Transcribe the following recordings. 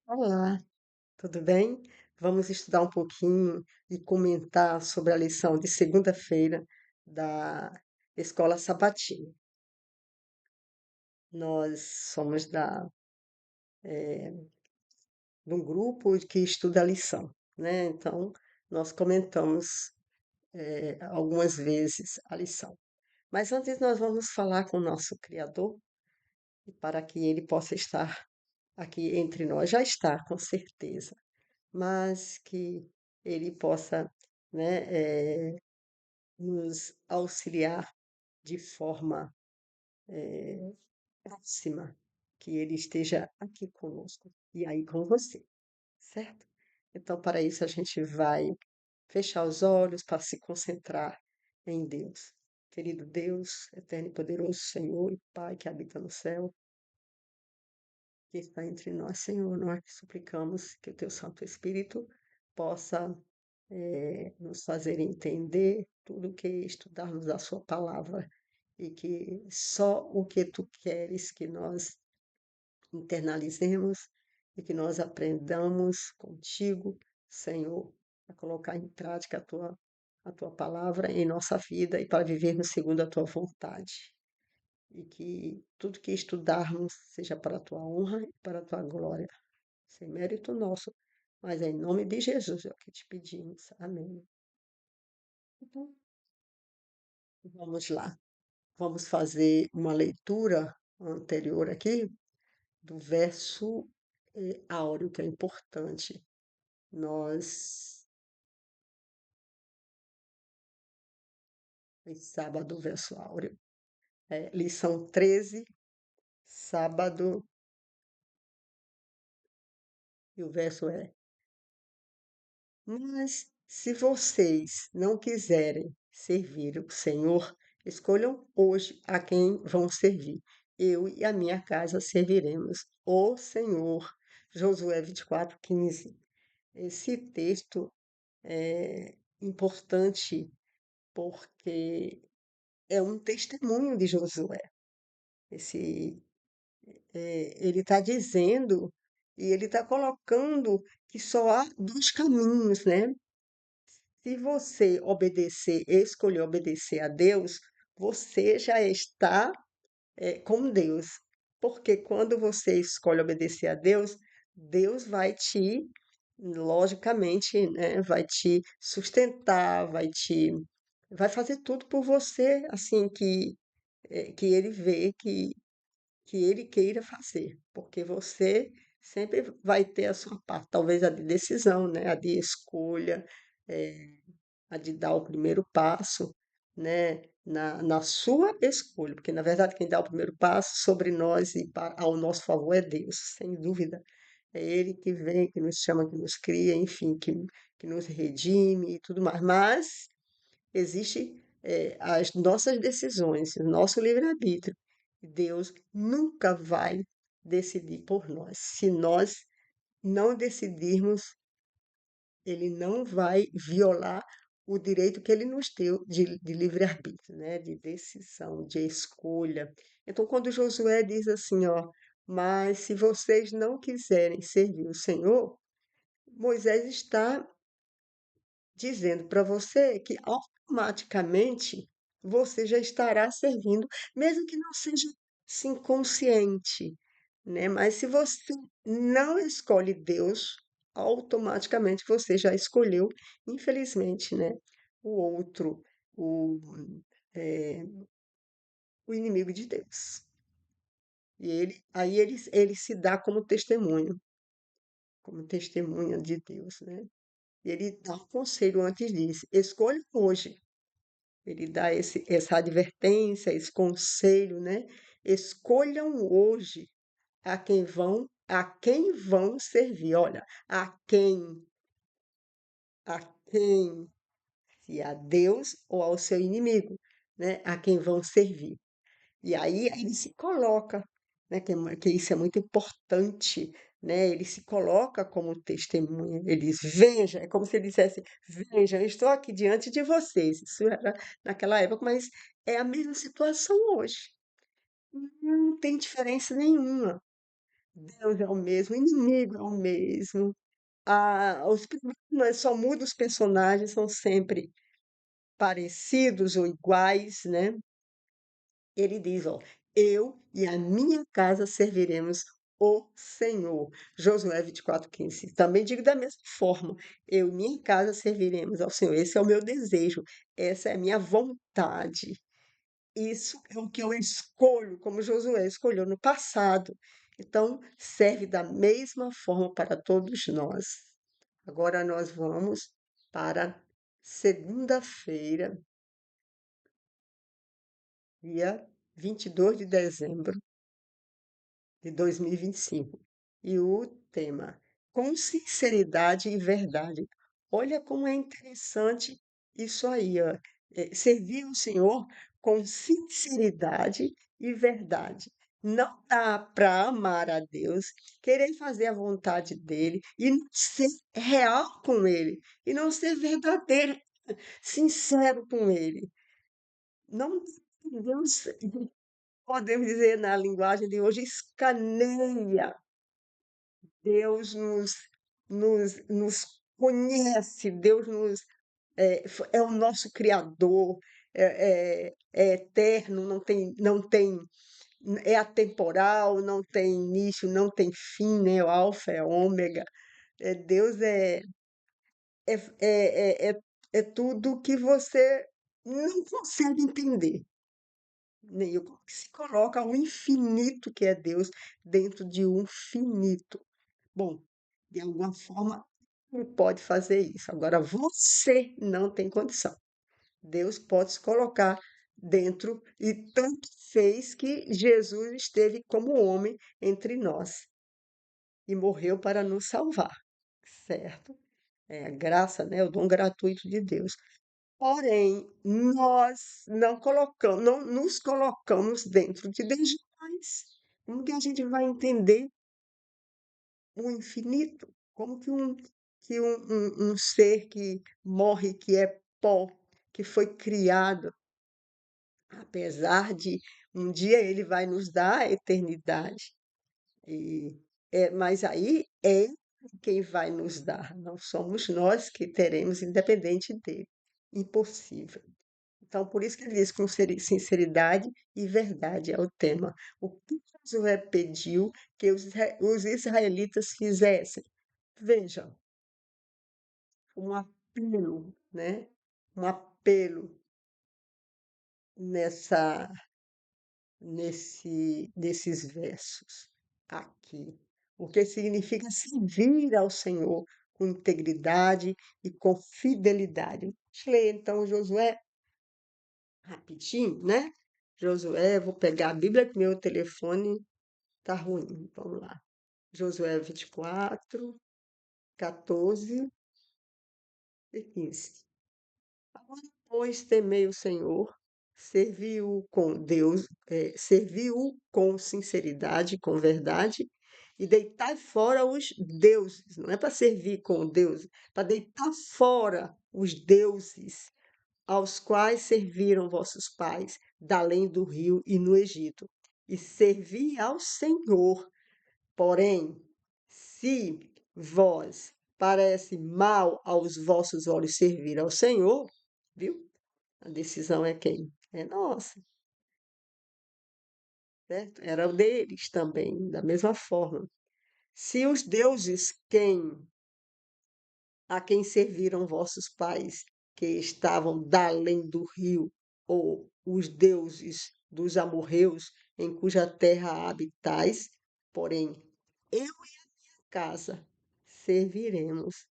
Olá, tudo bem? Vamos estudar um pouquinho e comentar sobre a lição de segunda-feira da Escola Sabatina. Nós somos de um grupo que estuda a lição, né? Então, nós comentamos algumas vezes a lição. Mas antes nós vamos falar com o nosso Criador e para que ele possa estar aqui entre nós. Já está, com certeza, mas que ele possa, né, nos auxiliar de forma próxima, que ele esteja aqui conosco e aí com você, certo? Então, para isso, a gente vai fechar os olhos para se concentrar em Deus. Querido Deus, eterno e poderoso Senhor e Pai que habita no céu, que está entre nós, Senhor, nós te suplicamos que o teu Santo Espírito possa nos fazer entender tudo o que estudarmos a sua palavra e que só o que tu queres que nós internalizemos e que nós aprendamos contigo, Senhor, a colocar em prática a tua palavra em nossa vida e para vivermos segundo a tua vontade. E que tudo que estudarmos seja para a tua honra e para a tua glória, sem mérito nosso, mas é em nome de Jesus é o que te pedimos. Amém. Então, vamos lá. Vamos fazer uma leitura anterior aqui do verso áureo, que é importante. Nós, sábado, verso áureo. Lição 13, sábado, e o verso é: Mas se vocês não quiserem servir o Senhor, escolham hoje a quem vão servir. Eu e a minha casa serviremos o Senhor. Josué 24:15. Esse texto é importante porque é um testemunho de Josué. Esse, ele está dizendo e ele está colocando que só há dois caminhos, né? Se você obedecer, escolher obedecer a Deus, você já está com Deus. Porque quando você escolhe obedecer a Deus, Deus vai te, logicamente, né, vai te sustentar, vai fazer tudo por você, assim, que ele vê que ele queira fazer. Porque você sempre vai ter a sua parte, talvez a de decisão, né, a de escolha, eh, a de dar o primeiro passo, né, na sua escolha, porque na verdade quem dá o primeiro passo sobre nós e ao nosso favor é Deus, sem dúvida. É Ele que vem, que nos chama, que nos cria, enfim, que nos redime e tudo mais. Mas existe as nossas decisões, o nosso livre-arbítrio. Deus nunca vai decidir por nós. Se nós não decidirmos, ele não vai violar o direito que ele nos deu de livre-arbítrio, né? De decisão, de escolha. Então, quando Josué diz assim, ó, mas se vocês não quiserem servir o Senhor, Moisés está dizendo para você que automaticamente você já estará servindo, mesmo que não seja assim consciente, né? Mas se você não escolhe Deus, automaticamente você já escolheu, infelizmente, né? O outro, o, eh, o inimigo de Deus. E ele se dá como testemunha de Deus, né? E ele dá um conselho antes disso: escolha hoje. Ele dá essa advertência, esse conselho, né? Escolham hoje a quem vão servir. Olha, a quem, se a Deus ou ao seu inimigo, né? A quem vão servir. E aí ele se coloca, né? Que isso é muito importante, né? Ele se coloca como testemunha. Ele diz: veja, é como se ele dissesse: veja, eu estou aqui diante de vocês. Isso era naquela época, mas é a mesma situação hoje. Não tem diferença nenhuma. Deus é o mesmo, o inimigo é o mesmo. Os problemas só mudam, os personagens são sempre parecidos ou iguais, né? Ele diz, ó, eu e a minha casa serviremos o Senhor. Josué 24:15. Também digo da mesma forma, eu e minha casa serviremos ao Senhor. Esse é o meu desejo, essa é a minha vontade. Isso é o que eu escolho, como Josué escolheu no passado. Então, serve da mesma forma para todos nós. Agora nós vamos para segunda-feira, dia 22 de dezembro de 2025. E o tema, com sinceridade e verdade. Olha como é interessante isso aí, ó. Servir o Senhor com sinceridade e verdade. Não dá para amar a Deus, querer fazer a vontade dele e não ser real com ele, e não ser verdadeiro, sincero com ele. Não Deus, podemos dizer na linguagem de hoje, escaneia. Deus nos conhece, Deus é o nosso Criador, é eterno, é atemporal, não tem início, não tem fim, né? O Alfa é o Ômega. Deus é tudo que você não consegue entender. Nem eu, como que se coloca o infinito que é Deus dentro de um finito. Bom, de alguma forma, ele pode fazer isso. Agora, você não tem condição. Deus pode se colocar dentro, e tanto fez que Jesus esteve como homem entre nós e morreu para nos salvar, certo? É a graça, né? O dom gratuito de Deus. Porém, nós não nos colocamos dentro de Deus jamais. Como que a gente vai entender o infinito? Como que um ser que morre, que é pó, que foi criado, apesar de um dia ele vai nos dar a eternidade, e, mas aí é quem vai nos dar, não somos nós que teremos, independente dele. Impossível. Então, por isso que ele diz com sinceridade e verdade é o tema. O que Josué pediu que os israelitas fizessem? Veja, um apelo, né? Um apelo nessa, nesses versos aqui. O que significa servir ao Senhor com integridade e com fidelidade. Vamos ler então Josué rapidinho, né? Josué, vou pegar a Bíblia que meu telefone tá ruim. Vamos lá. Josué 24, 14 e 15. Agora, pois, temei o Senhor, serviu com sinceridade, com verdade, e deitai fora os deuses. Não é para servir com Deus, para deitar fora os deuses aos quais serviram vossos pais, da além do rio e no Egito, e servi ao Senhor. Porém, se vós parece mal aos vossos olhos servir ao Senhor, viu? A decisão é quem? É nossa, certo? Era o deles também, da mesma forma. Se os deuses a quem serviram vossos pais, que estavam da além do rio, ou os deuses dos amorreus, em cuja terra habitais, porém, eu e a casa serviremos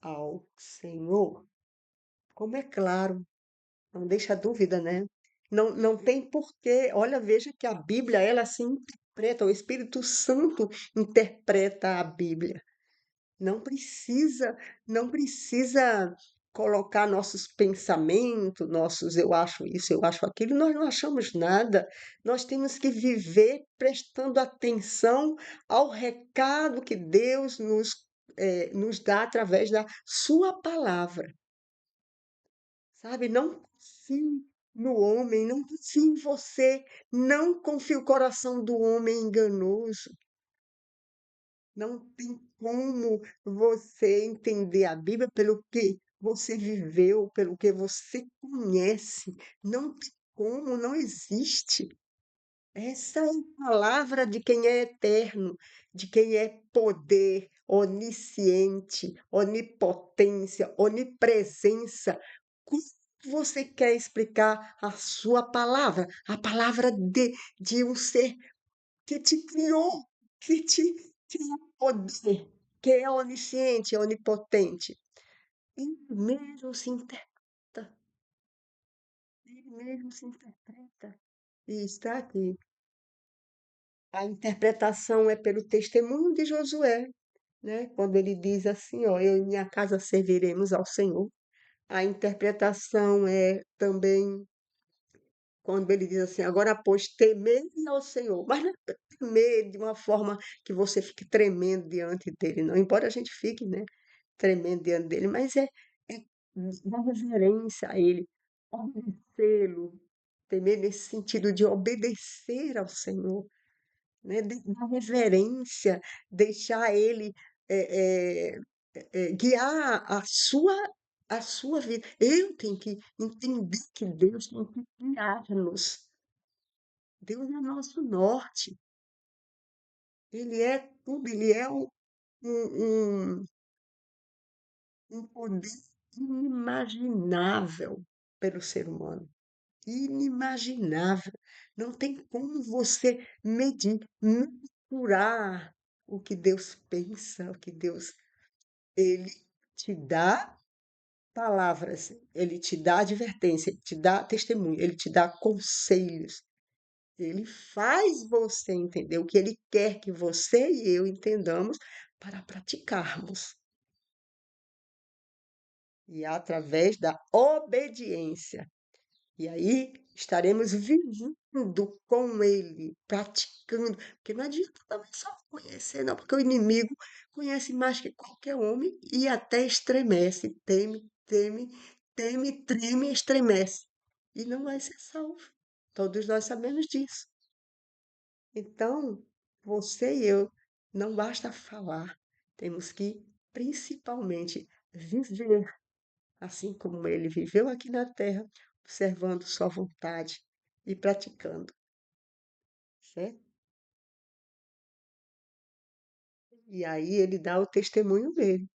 ao Senhor. Como é claro, não deixa dúvida, né? Não tem porquê. Olha, veja que a Bíblia, ela se interpreta, o Espírito Santo interpreta a Bíblia. Não precisa, não precisa colocar nossos pensamentos, nossos eu acho isso, eu acho aquilo, nós não achamos nada. Nós temos que viver prestando atenção ao recado que Deus nos dá através da sua palavra, sabe? Não confie no homem, não confie em você, não confie o coração do homem enganoso. Não tem como você entender a Bíblia pelo que você viveu, pelo que você conhece. Não tem como, não existe. Essa é a palavra de quem é eterno, de quem é poder, onisciente, onipotência, onipresença. Como você quer explicar a sua palavra? A palavra de um ser que te criou, que é poder, que é onisciente, é onipotente. Ele mesmo se interpreta, ele mesmo se interpreta. E está aqui. A interpretação é pelo testemunho de Josué, né? Quando ele diz assim, ó, eu e minha casa serviremos ao Senhor. A interpretação é também quando ele diz assim, agora pois temei ao Senhor, mas não é temer de uma forma que você fique tremendo diante dele, não, embora a gente fique, né, tremendo diante dele, mas é dar reverência a ele, obedecê-lo, temer nesse sentido de obedecer ao Senhor, né, dar reverência, deixar ele eh, guiar a sua vida. Eu tenho que entender que Deus tem que guiar-nos. Deus é nosso norte. Ele é tudo, ele é um, um poder inimaginável pelo ser humano. Inimaginável. Não tem como você medir, mensurar o que Deus pensa, o que Deus. Ele te dá palavras, ele te dá advertência, ele te dá testemunho, ele te dá conselhos. Ele faz você entender o que ele quer que você e eu entendamos para praticarmos. E é através da obediência. E aí estaremos vivendo com ele, praticando. Porque não adianta também só conhecer, não, porque o inimigo conhece mais que qualquer homem e até estremece, teme, treme e estremece. E não vai ser salvo. Todos nós sabemos disso. Então, você e eu, não basta falar, temos que principalmente viver assim como ele viveu aqui na terra, observando sua vontade e praticando, certo? E aí ele dá o testemunho dele,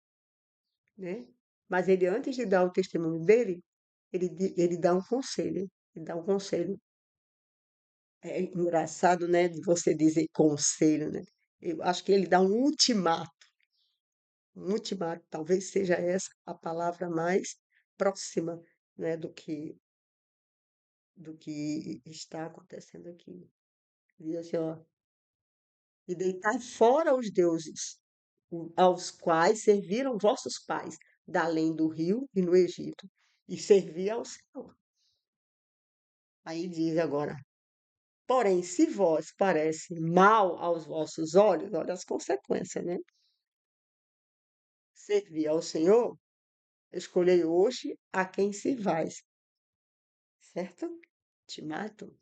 né? Mas ele, antes de dar o testemunho dele, ele dá um conselho. Ele dá um conselho. É engraçado, né, de você dizer conselho, né? Eu acho que ele dá um ultimato, talvez seja essa a palavra mais próxima, né, do que está acontecendo aqui. Diz assim, ó, e deitai fora os deuses, aos quais serviram vossos pais, da além do rio e no Egito, e servi ao Senhor. Aí diz agora, porém, se vós parece mal aos vossos olhos, olha as consequências, né? Servi ao Senhor, escolhei hoje a quem servais, certo? Te mato.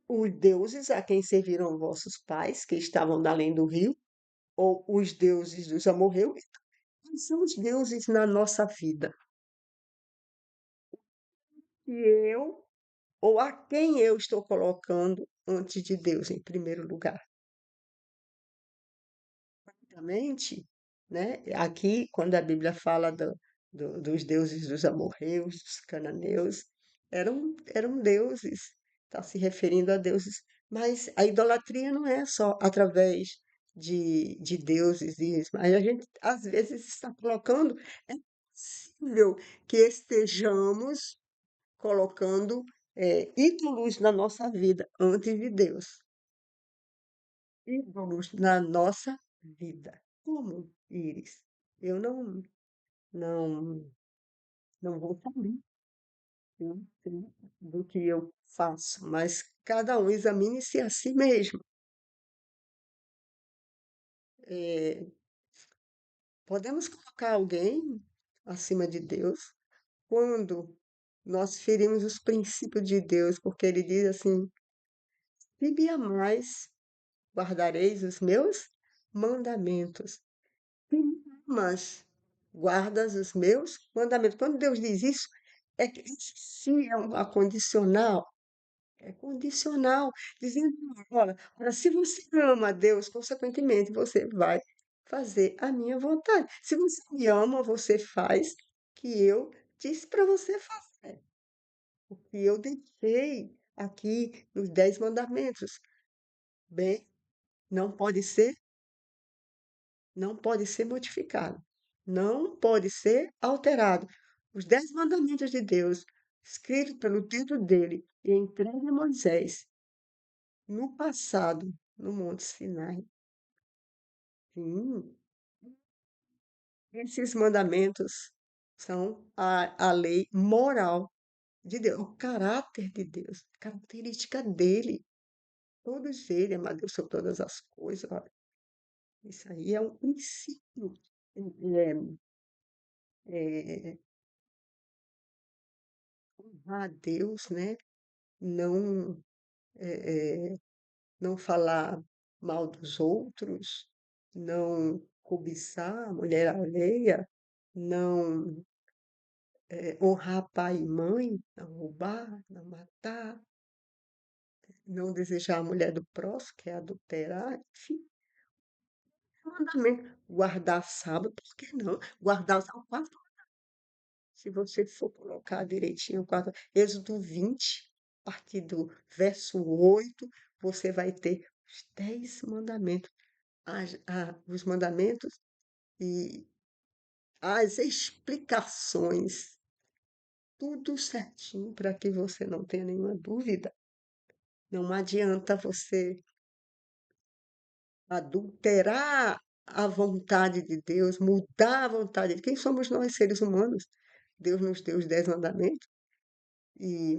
Os deuses a quem serviram vossos pais, que estavam da além do rio, ou os deuses dos amorreus, quais são os deuses na nossa vida? E eu, ou a quem eu estou colocando antes de Deus em primeiro lugar? Obviamente, né? Aqui, quando a Bíblia fala dos deuses dos amorreus, dos cananeus, eram deuses, está se referindo a deuses, mas a idolatria não é só através de deuses, mas a gente às vezes está colocando, é possível que estejamos colocando ídolos na nossa vida antes de Deus. Ídolos na nossa vida. Como, Iris? Eu não, não vou saber, eu sei do que eu faço, mas cada um examine-se a si mesmo. Eh, Podemos colocar alguém acima de Deus quando nós ferimos os princípios de Deus, porque ele diz assim: se me amais, guardareis os meus mandamentos. Mas guardas os meus mandamentos. Quando Deus diz isso, é que esse sim é uma condicional. É condicional, dizendo, olha, se você ama a Deus, consequentemente, você vai fazer a minha vontade. Se você me ama, você faz o que eu disse para você fazer. O que eu deixei aqui nos 10 mandamentos. Bem, não pode ser, não pode ser modificado. Não pode ser alterado. Os 10 mandamentos de Deus, escritos pelo dedo dele e entregue a Moisés, no passado, no Monte Sinai. Sim, esses mandamentos são a lei moral de Deus, o caráter de Deus, a característica dele. Todos ele, amar Deus sobre todas as coisas. Olha, isso aí é um princípio. É, é, honrar a Deus, né? Não, é, não falar mal dos outros, não cobiçar a mulher alheia, não honrar pai e mãe, não roubar, não matar, não desejar a mulher do próximo, que é adulterar, enfim, mandamento. Guardar sábado, por que não? Guardar o quarto, se você for colocar direitinho, o quarto, Êxodo 20, a partir do verso 8, você vai ter os 10 mandamentos, os mandamentos e as explicações, tudo certinho para que você não tenha nenhuma dúvida. Não adianta você adulterar a vontade de Deus, mudar a vontade de quem somos nós, seres humanos. Deus nos deu os 10 mandamentos e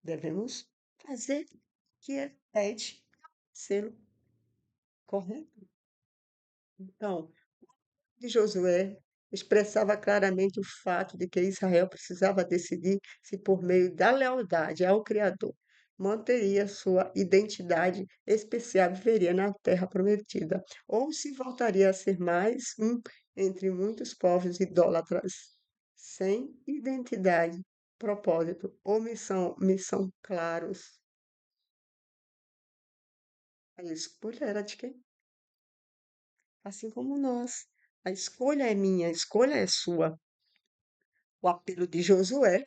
devemos fazer o que é pede, sendo correto. Então, de Josué expressava claramente o fato de que Israel precisava decidir se, por meio da lealdade ao Criador, manteria sua identidade especial e viveria na terra prometida, ou se voltaria a ser mais um entre muitos povos idólatras, sem identidade, propósito ou missão claros. A escolha era de quem? Assim como nós. A escolha é minha, a escolha é sua. O apelo de Josué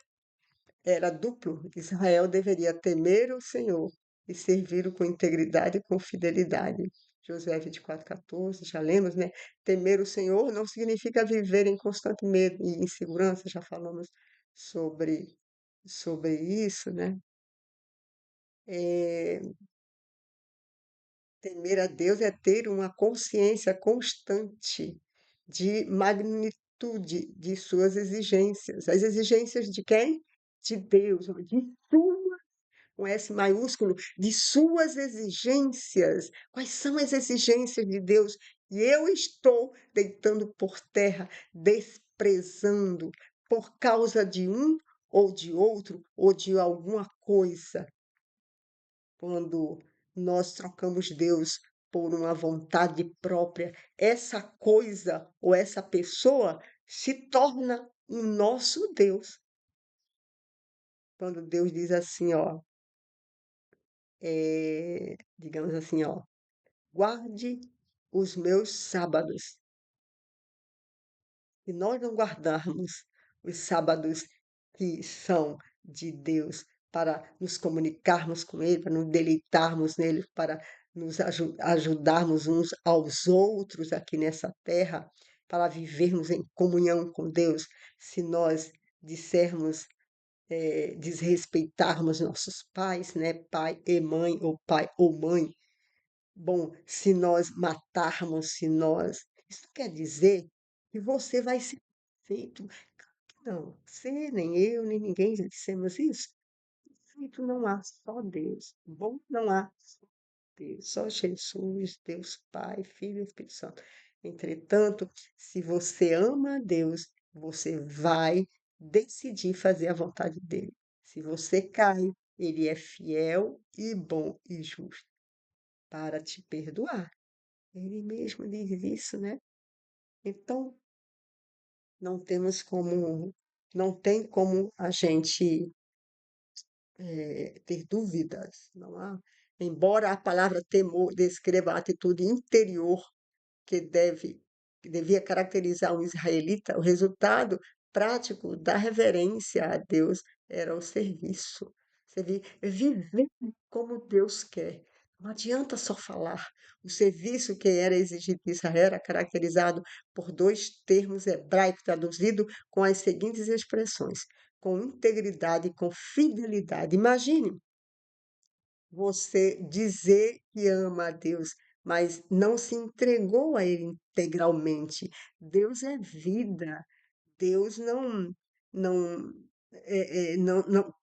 era duplo. Israel deveria temer o Senhor e servi-lo com integridade e com fidelidade. Josué 24:14, já lemos, né? Temer o Senhor não significa viver em constante medo e insegurança, já falamos sobre, sobre isso, né? É, temer a Deus é ter uma consciência constante de magnitude de suas exigências. As exigências de quem? De Deus, de sua, com S maiúsculo, de suas exigências. Quais são as exigências de Deus? E eu estou deitando por terra, desprezando por causa de um ou de outro ou de alguma coisa. Quando nós trocamos Deus por uma vontade própria, essa coisa ou essa pessoa se torna o nosso Deus. Quando Deus diz assim, ó, digamos assim, ó, guarde os meus sábados. Se nós não guardarmos os sábados que são de Deus para nos comunicarmos com Ele, para nos deleitarmos nele, para nos ajudarmos uns aos outros aqui nessa terra, para vivermos em comunhão com Deus, se nós dissermos, desrespeitarmos nossos pais, né, pai e mãe, ou pai ou mãe, bom, se nós matarmos, se nós. Isso quer dizer que você vai ser feito. Não, você, nem eu, nem ninguém já dissemos isso. Feito não há, só Deus. Bom não há, só Deus. Só Jesus, Deus Pai, Filho e Espírito Santo. Entretanto, se você ama a Deus, você vai decidir fazer a vontade dele. Se você cai, ele é fiel e bom e justo para te perdoar. Ele mesmo diz isso, né? Então, não temos como, não tem como a gente ter dúvidas, não há. Embora a palavra temor descreva a atitude interior que que devia caracterizar um israelita, o resultado prático da reverência a Deus era o serviço. Viver como Deus quer. Não adianta só falar. O serviço que era exigido de Israel era caracterizado por dois termos hebraicos traduzidos com as seguintes expressões: com integridade e com fidelidade. Imagine você dizer que ama a Deus, mas não se entregou a Ele integralmente. Deus é vida. Deus não,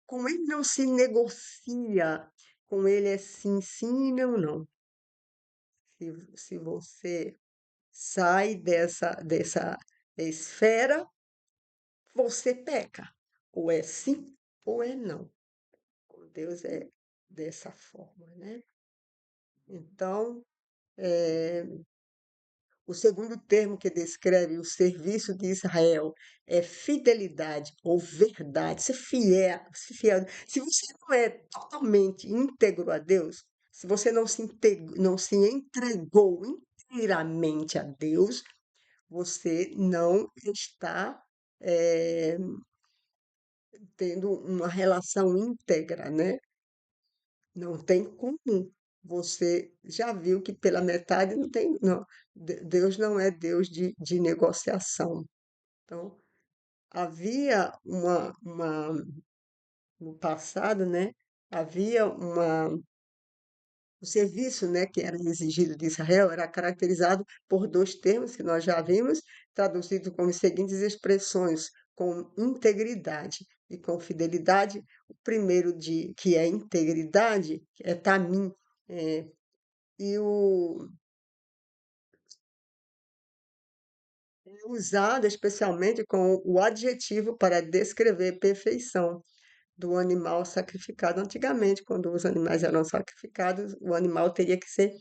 com Ele não se negocia. Com Ele é sim, sim e não, não. Se você sai dessa esfera, você peca. Ou é sim ou é não. Com Deus é dessa forma, né? Então, eh, o segundo termo que descreve o serviço de Israel é fidelidade ou verdade, ser fiel, ser fiel. Se você não é totalmente íntegro a Deus, se você não se entregou inteiramente a Deus, você não está eh, tendo uma relação íntegra, né? Não tem como. Você já viu que pela metade não tem, não. Deus não é Deus de negociação. Então, havia no passado, né? Havia o serviço, né, que era exigido de Israel era caracterizado por dois termos que nós já vimos, traduzidos como as seguintes expressões: com integridade e com fidelidade. O primeiro de que é integridade é tamim, é, e é usado especialmente com o adjetivo para descrever perfeição do animal sacrificado. Antigamente, quando os animais eram sacrificados, o animal teria que ser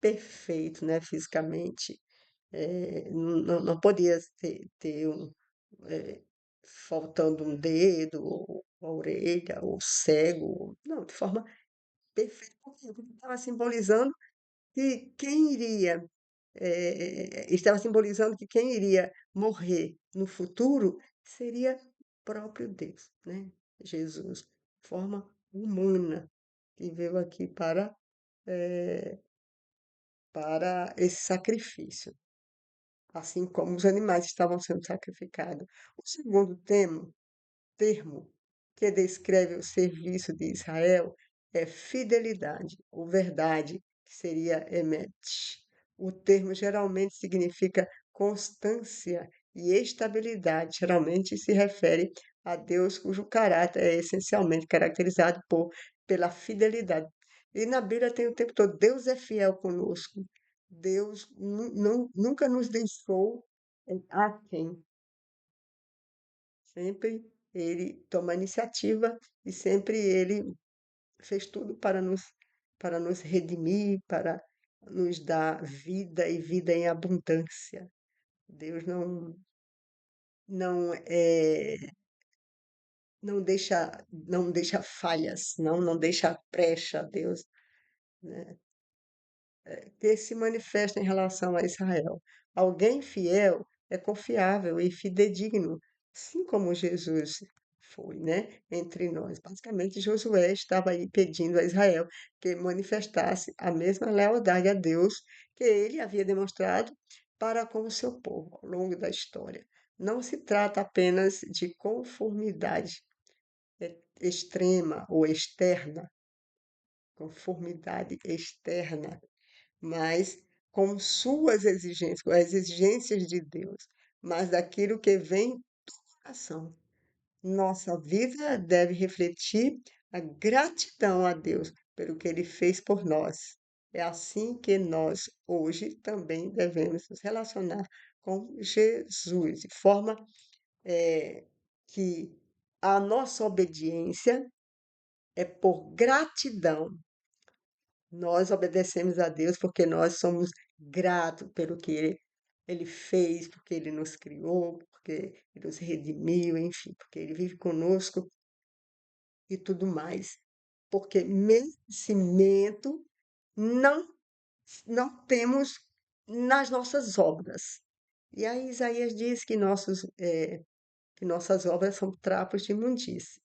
perfeito, né, fisicamente. Não podia ter eh, faltando um dedo, ou uma orelha, ou cego, não, de forma perfeita, porque estava simbolizando que quem iria, estava simbolizando que quem iria morrer no futuro seria próprio Deus, né? Jesus, de forma humana, que veio aqui para esse sacrifício, assim como os animais estavam sendo sacrificados. O segundo termo que descreve o serviço de Israel é fidelidade, ou verdade, que seria emet. O termo geralmente significa constância e estabilidade. Geralmente se refere a Deus cujo caráter é essencialmente caracterizado pela fidelidade. E na Bíblia tem o tempo todo, Deus é fiel conosco. Deus nunca nos deixou a quem. Sempre ele toma a iniciativa e sempre ele fez tudo para nos redimir, para nos dar vida e vida em abundância. Deus não não deixa falhas, não deixa brecha, Deus, né? Que se manifesta em relação a Israel. Alguém fiel é confiável e fidedigno, assim como Jesus foi, né, entre nós. Basicamente, Josué estava aí pedindo a Israel que manifestasse a mesma lealdade a Deus que ele havia demonstrado para com o seu povo ao longo da história. Não se trata apenas de conformidade extrema ou externa, conformidade externa, mas com suas exigências, com as exigências de Deus, mas daquilo que vem do coração. Nossa vida deve refletir a gratidão a Deus pelo que Ele fez por nós. É assim que nós hoje também devemos nos relacionar com Jesus, de forma que a nossa obediência é por gratidão Nós obedecemos a Deus porque nós somos gratos pelo que Ele fez, porque Ele nos criou, porque Ele nos redimiu, enfim, porque Ele vive conosco e tudo mais. Porque merecimento não, não temos nas nossas obras. E aí Isaías diz que que nossas obras são trapos de imundície.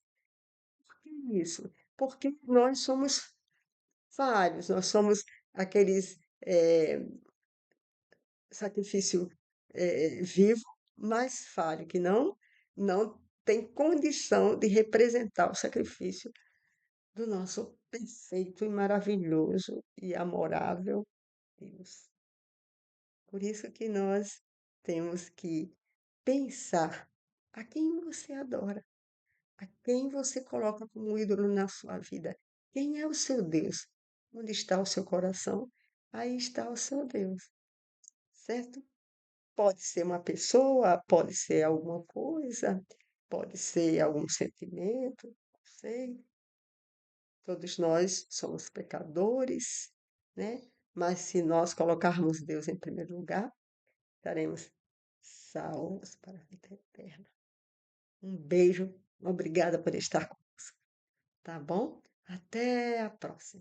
Por que isso? Porque nós somos falhos, nós somos aqueles sacrifício vivo, mas falho, que não tem condição de representar o sacrifício do nosso perfeito e maravilhoso e amorável Deus. Por isso que nós temos que pensar a quem você adora, a quem você coloca como ídolo na sua vida. Quem é o seu Deus? Onde está o seu coração? Aí está o seu Deus, certo? Pode ser uma pessoa, pode ser alguma coisa, pode ser algum sentimento, não sei. Todos nós somos pecadores, né? Mas se nós colocarmos Deus em primeiro lugar, estaremos salvos para a vida eterna. Um beijo, obrigada por estar conosco, tá bom? Até a próxima.